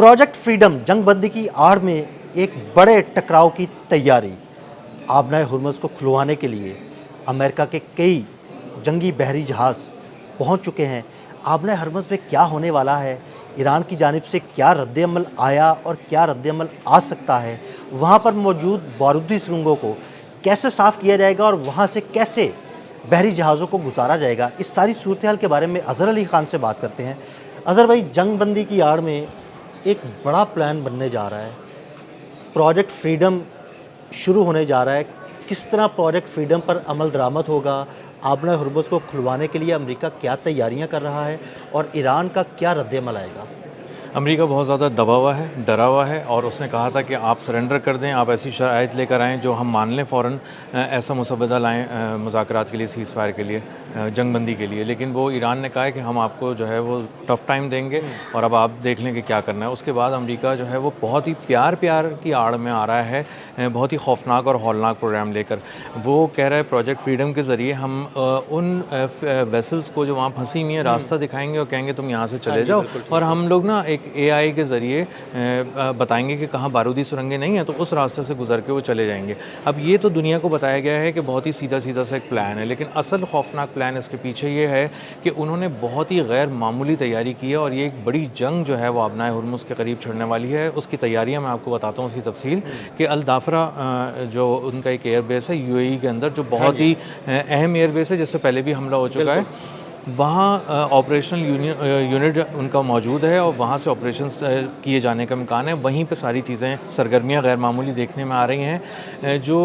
Project freedom जंगबंदी की आड़ में एक बड़े टकराव की तैयारी। आबनाए हुर्मुज़ को खुलवाने के लिए अमेरिका के कई जंगी बहरी जहाज़ पहुंच चुके हैं। आबनाए हुर्मुज़ में क्या होने वाला है, ईरान की जानिब से क्या रद्द-ए-अमल आया और क्या रद्द-ए-अमल आ सकता है, वहाँ पर मौजूद बारूदी सुरंगों को कैसे साफ़ किया जाएगा और वहाँ से कैसे बहरी जहाज़ों को गुजारा जाएगा, इस सारी सूरत हाल के बारे में अज़हर अली ख़ान से बात करते हैं। अज़हर भाई, जंगबंदी की आड़ में एक बड़ा प्लान बनने जा रहा है, प्रोजेक्ट फ्रीडम शुरू होने जा रहा है। किस तरह प्रोजेक्ट फ्रीडम पर अमल दरामद होगा, आबना हुर्मुज़ को खुलवाने के लिए अमेरिका क्या तैयारियां कर रहा है और ईरान का क्या रद्द-ए-अमल आएगा? अमेरिका बहुत ज़्यादा दबा हुआ है, डरा हुआ है और उसने कहा था कि आप सरेंडर कर दें, आप ऐसी शराइत लेकर आएँ जो हम मान लें फ़ौरन, ऐसा मुसव्वदा लाएँ मुज़ाकरात के लिए, सीज़ फायर के लिए, जंगबंदी के लिए। लेकिन वो ईरान ने कहा है कि हम आपको जो है वो टफ़ टाइम देंगे और अब आप देख लें कि क्या करना है। उसके बाद अमेरिका जो है वो बहुत ही प्यार की आड़ में आ रहा है, बहुत ही खौफनाक और हौलनाक प्रोग्राम लेकर। वो कह रहा है प्रोजेक्ट फ्रीडम के ज़रिए हम उन वेसल्स को जो वहाँ फंसी हुई हैं रास्ता दिखाएंगे और कहेंगे तुम यहाँ से चले जाओ, और हम लोग ना एक एआई के ज़रिए बताएंगे कि कहाँ बारूदी सुरंगें नहीं हैं, तो उस रास्ते से गुजर के वो चले जाएंगे। अब ये तो दुनिया को बताया गया है कि बहुत ही सीधा सीधा सा एक प्लान है, लेकिन असल खौफनाक प्लान इसके पीछे ये है कि उन्होंने बहुत ही गैर मामूली तैयारी की है और ये एक बड़ी जंग जो है वो आबनाए हुर्मुज़ के करीब छिड़ने वाली है। उसकी तैयारियाँ मैं आपको बताता हूँ, उसकी तफसील कि अल दाफरा जो उनका एक एयरबेस है यूएई के अंदर, जो बहुत ही अहम एयरबेस है, जिससे पहले भी हमला हो चुका है। वहाँ ऑपरेशनल यूनिट उनका मौजूद है और वहाँ से ऑपरेशंस किए जाने का इम्कान है। वहीं पे सारी चीज़ें, सरगर्मियाँ गैर मामूली देखने में आ रही हैं। जो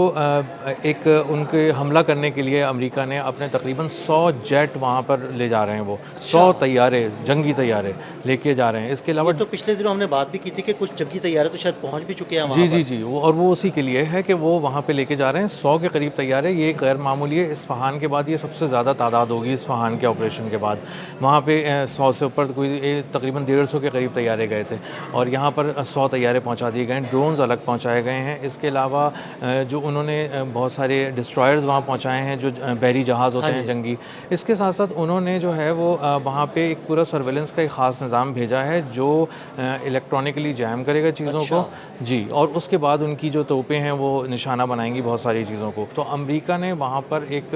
एक उनके हमला करने के लिए अमेरिका ने अपने तकरीबन 100 जेट वहाँ पर ले जा रहे हैं। वो 100 तैयारे, जंगी तैयारे लेके जा रहे हैं। इसके अलावा तो पिछले दिनों हमने बात भी की थी कि कुछ जंगी तैयारे तो शायद पहुंच भी चुके हैं वहाँ जी, पर। जी, जी। वो उसी के लिए है कि वो वहाँ पे लेके जा रहे हैं। 100 के करीब तैयार है, ये गैर मामूली है। इस्फ़हान के बाद ये सबसे ज़्यादा तादाद होगी, इस्फ़हान के ऑपरेशन के बाद। वहाँ पे 100 से ऊपर कोई तकरीबन 150 के करीब तैयारे गए थे और यहाँ पर 100 तैयारे पहुँचा दिए गए हैं। ड्रोन्स अलग पहुँचाए गए हैं। इसके अलावा जो उन्होंने बहुत सारे डिस्ट्रॉयर्स वहाँ पहुँचाए हैं, जो बहरी जहाज़ होते हैं जंगी। इसके साथ-साथ उन्होंने जो है वो वहाँ पे एक पूरा सर्विलेंस का एक ख़ास निज़ाम भेजा है, जो इलेक्ट्रॉनिकली जैम करेगा चीज़ों को। जी, और उसके बाद उनकी जो तोपें हैं वो निशाना बनाएंगी बहुत सारी चीज़ों को। तो अमेरिका ने वहाँ पर एक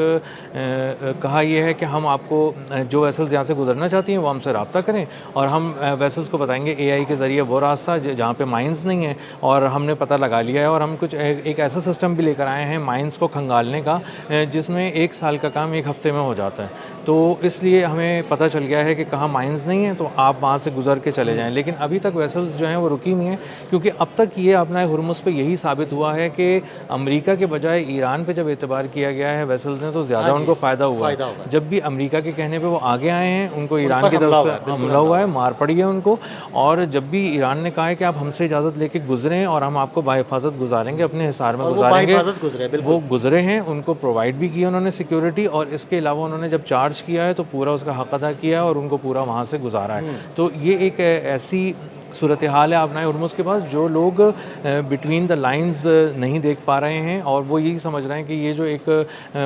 कहा यह है कि हम आपको जो वेसल्स यहाँ से गुजरना चाहती हैं वो हमसे रब्ता करें और हम वेसल्स को बताएंगे एआई के ज़रिए वो रास्ता जहाँ पे माइंस नहीं है, और हमने पता लगा लिया है। और हम कुछ एक ऐसा सिस्टम भी लेकर आए हैं माइंस को खंगालने का, जिसमें 1 साल का काम 1 हफ़्ते में हो जाता है। तो इसलिए हमें पता चल गया है कि कहाँ माइंस नहीं है, तो आप वहाँ से गुजर के चले जाएँ। लेकिन अभी तक वेसल्स जो हैं वो रुकी हुई हैं, क्योंकि अब तक ये अपना हुर्मुज़ पे यही साबित हुआ है कि अमेरिका के बजाय ईरान पे जब एतबार किया गया है वेसल्स ने, तो ज़्यादा उनको फ़ायदा हुआ है। जब भी अमेरिका के कहने पे वो आगे आए हैं, उनको ईरान की तरफ से हमला हुआ है, मार पड़ी है उनको। और जब भी ईरान ने कहा है कि आप हमसे इजाज़त लेके गुजरें और हम आपको बाहिफ़ाज़त गुजारेंगे, अपने हिसार में गुजारेंगे, वो गुजरे हैं, उनको प्रोवाइड भी किया उन्होंने सिक्योरिटी। और इसके अलावा उन्होंने जब चार्ज किया है तो पूरा उसका हक़ अदा किया है और उनको पूरा वहाँ से गुजारा है। तो ये एक ऐसी सूरत हाल है आबनाए हुर्मुज़ के पास, जो लोग बिटवीन द लाइंस नहीं देख पा रहे हैं और वो यही समझ रहे हैं कि ये जो एक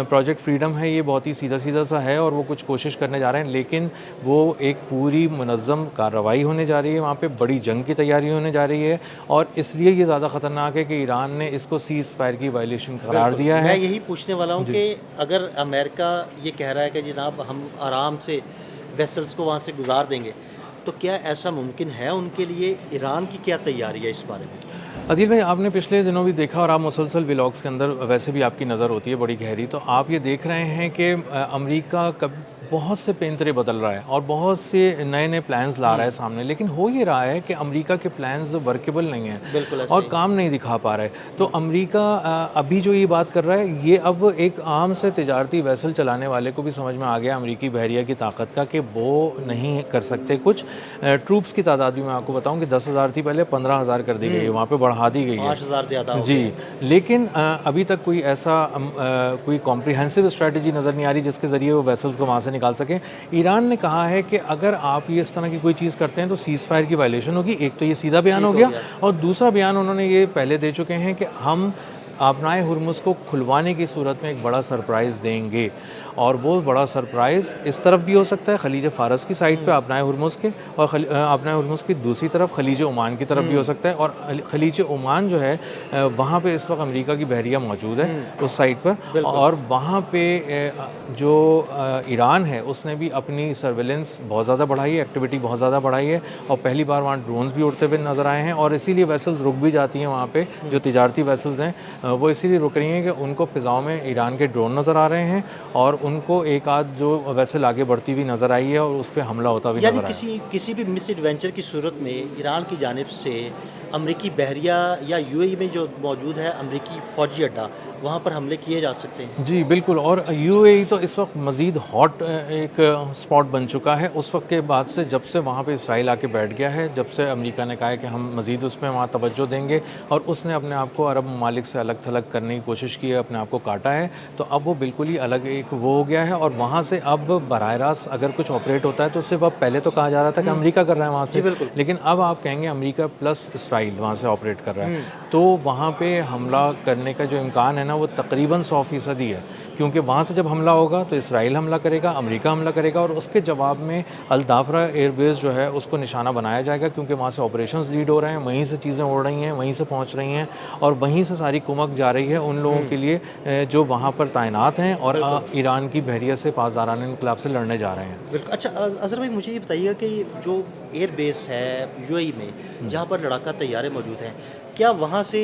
प्रोजेक्ट फ्रीडम है ये बहुत ही सीधा सीधा सा है और वो कुछ कोशिश करने जा रहे हैं। लेकिन वो एक पूरी मुनज़्ज़म कार्रवाई होने जा रही है, वहाँ पे बड़ी जंग की तैयारी होने जा रही है, और इसलिए ये ज़्यादा ख़तरनाक है कि ईरान ने इसको सीज़ फायर की वायलेशन करार दिया है। मैं यही पूछने वाला हूँ कि अगर अमेरिका ये कह रहा है कि जनाब हम आराम से वेसल्स को वहाँ से गुजार देंगे, तो क्या ऐसा मुमकिन है उनके लिए? ईरान की क्या तैयारी है इस बारे में? अदील भाई, आपने पिछले दिनों भी देखा और आप मुसलसल व्लॉग्स के अंदर वैसे भी आपकी नज़र होती है बड़ी गहरी, तो आप ये देख रहे हैं कि अमेरिका कब बहुत से पेंतरे बदल रहा है और बहुत से नए नए प्लान्स ला रहा है सामने। लेकिन हो ये रहा है कि अमेरिका के प्लान्स वर्केबल नहीं हैं और काम नहीं दिखा पा रहे। तो अमेरिका अभी जो ये बात कर रहा है, ये अब एक आम से तिजारती वैसल चलाने वाले को भी समझ में आ गया अमेरिकी बहरिया की ताकत का, कि वो नहीं कर सकते कुछ। ट्रूप्स की तादाद भी मैं आपको बताऊं कि 10,000 थी पहले, 15,000 कर दी गई है, वहाँ पे बढ़ा दी गई है 5,000 ज़्यादा जी। लेकिन अभी तक कोई ऐसा कोई कॉम्प्रिहेंसिव स्ट्रैटेजी नज़र नहीं आ रही जिसके ज़रिए वो वेसल्स को वहाँ से निकाल सकें। ईरान ने कहा है कि अगर आप ये इस तरह की कोई चीज़ करते हैं तो सीज़ फायर की वायलेशन होगी। एक तो ये सीधा बयान हो गया, और दूसरा बयान उन्होंने ये पहले दे चुके हैं कि हम आबनाए हुर्मुज़ को खुलवाने की सूरत में एक बड़ा सरप्राइज़ देंगे। और वो बड़ा सरप्राइज़ इस तरफ भी हो सकता है खलीज फ़ारस की साइड पे आबनाए हुर्मुज़ के, और आबनाए हुर्मुज़ की दूसरी तरफ खलीज ओमान की तरफ भी हो सकता है। और खलीज ओमान जो है वहाँ पे इस वक्त अमेरिका की बहरिया मौजूद है उस साइड पर, और वहाँ पे जो ईरान है उसने भी अपनी सर्वेलेंस बहुत ज़्यादा बढ़ाई है, एक्टिविटी बहुत ज़्यादा बढ़ाई है, और पहली बार वहाँ ड्रोन्स भी उड़ते हुए नज़र आए हैं। और इसीलिए वेसल्स रुक भी जाती हैं वहाँ पे, जो तिजारती वेसल्स हैं वो इसीलिए रुक रही हैं कि उनको फ़िज़ाओं में ईरान के ड्रोन नज़र आ रहे हैं, और उनको एक आध जो वेसल आगे बढ़ती हुई नज़र आई है और उस पर हमला होता भी यानी नज़र आया। किसी भी मिस एडवेंचर की सूरत में ईरान की जानिब से अमरीकी बहरिया या यूएई में जो मौजूद है अमरीकी फ़ौजी अड्डा, वहाँ पर हमले किए जा सकते हैं। जी, बिल्कुल। और यूएई तो इस वक्त मज़ीद हॉट एक स्पॉट बन चुका है उस वक्त के बाद से, जब से वहाँ पे इसराइल आके बैठ गया है, जब से अमेरिका ने कहा है कि हम मज़ीद उसमें वहाँ तवज्जो देंगे, और उसने अपने आप को अरब ममालिक से अलग थलग करने की कोशिश की है, अपने आप को काटा है, तो अब वो बिल्कुल ही अलग एक वो हो गया है। और वहाँ से अब बराह रास्त अगर कुछ ऑपरेट होता है तो सिर्फ, अब पहले तो कहा जा रहा था कि अमेरिका कर रहा है वहाँ से, लेकिन अब आप कहेंगे अमेरिका प्लस इसराइल वहाँ से ऑपरेट कर रहा है, तो वहाँ पे हमला करने का जो इम्कान है ना वो तकरीबन 100% ही है, क्योंकि वहाँ से जब हमला होगा तो इसराइल हमला करेगा, अमेरिका हमला करेगा, और उसके जवाब में अल दाफरा एयरबेस जो है उसको निशाना बनाया जाएगा, क्योंकि वहाँ से ऑपरेशंस लीड हो रहे हैं, वहीं से चीज़ें उड़ रही हैं, वहीं से पहुँच रही हैं, और वहीं से सारी कुमक जा रही है उन लोगों के लिए जो वहाँ पर तैनात हैं और ईरान की बहरिया से पासदाराना इनकलाब से लड़ने जा रहे हैं। बिल्कुल। अच्छा अज़हर भाई, मुझे ये बताइएगा कि जो एयरबेस है यूएई में, जहाँ पर लड़ाका तैयारे मौजूद हैं, क्या वहाँ से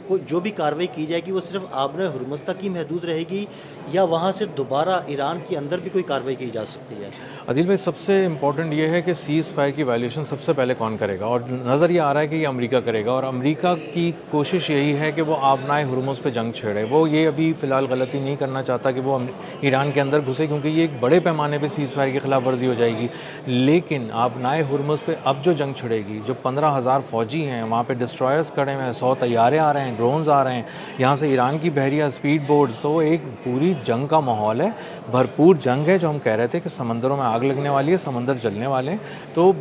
कोई जो भी कार्रवाई की जाएगी वो सिर्फ आबने हुर्मुज़ तक ही महदूद रहेगी, या वहाँ से दोबारा ईरान के अंदर भी कोई कार्रवाई की जा सकती है? आदिल भाई, सबसे इम्पॉर्टेंट ये है कि सीज़ फायर की वैल्यूएशन सबसे पहले कौन करेगा, और नज़र ये आ रहा है कि ये अमेरिका करेगा, और अमेरिका की कोशिश यही है कि वो आबनाए हुर्मुज़ पे जंग छेड़े। वो ये अभी फ़िलहाल गलती नहीं करना चाहता कि वो ईरान के अंदर घुसे, क्योंकि ये एक बड़े पैमाने पे सीज़ फायर की खिलाफ वर्जी हो जाएगी। लेकिन आबनाए हुर्मुज़ पे अब जो जंग छिड़ेगी, जो 15,000 फ़ौजी हैं वहाँ पर, डिस्ट्रॉयर्स खड़े हुए हैं, 100 तैयारे आ रहे हैं, ड्रोन्स आ रहे हैं, यहाँ से ईरान की बहरिया, स्पीड बोट्स, तो वो एक पूरी जंग का माहौल है, भरपूर जंग है। जो हम कह रहे थे कि समंदरों में आग लगने वाली है, समंदर जलने वाले हैं, तो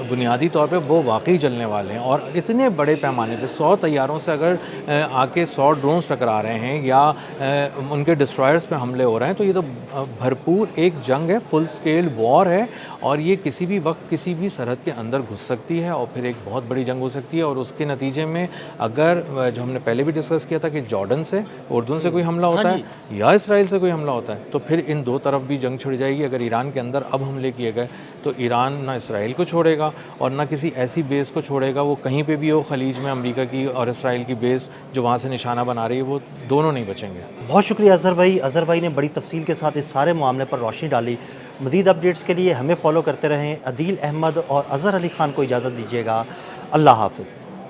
बुनियादी तौर पे वो वाकई जलने वाले हैं। और इतने बड़े पैमाने पे 100 तैयारों से अगर आके 100 ड्रोन्स टकरा रहे हैं, या उनके डिस्ट्रॉयर्स पे हमले हो रहे हैं, तो ये तो भरपूर एक जंग है, फुल स्केल वॉर है, और ये किसी भी वक्त किसी भी सरहद के अंदर घुस सकती है, और फिर एक बहुत बड़ी जंग हो सकती है। और उसके नतीजे में अगर जो हमने पहले भी डिस्कस किया था कि जॉर्डन से, उर्दून से कोई हमला होता है, या इसराइल से कोई हमला होता है, तो फिर इन दो तरफ भी जंग छिड़ जाएगी। अगर ईरान के अंदर अब हमले किए गए तो ईरान ना इसराइल को छोड़ेगा, और ना किसी ऐसी बेस को छोड़ेगा, वो कहीं पे भी हो खलीज में, अमेरिका की और इसराइल की बेस जो वहाँ से निशाना बना रही है, वो दोनों नहीं बचेंगे। बहुत शुक्रिया अज़हर भाई। अज़हर भाई ने बड़ी तफसील के साथ इस सारे मामले पर रोशनी डाली। मज़ीद अपडेट्स के लिए हमें फॉलो करते रहें। अदील अहमद और अज़हर अली ख़ान को इजाज़त दीजिएगा। अल्लाह हाफ़िज़।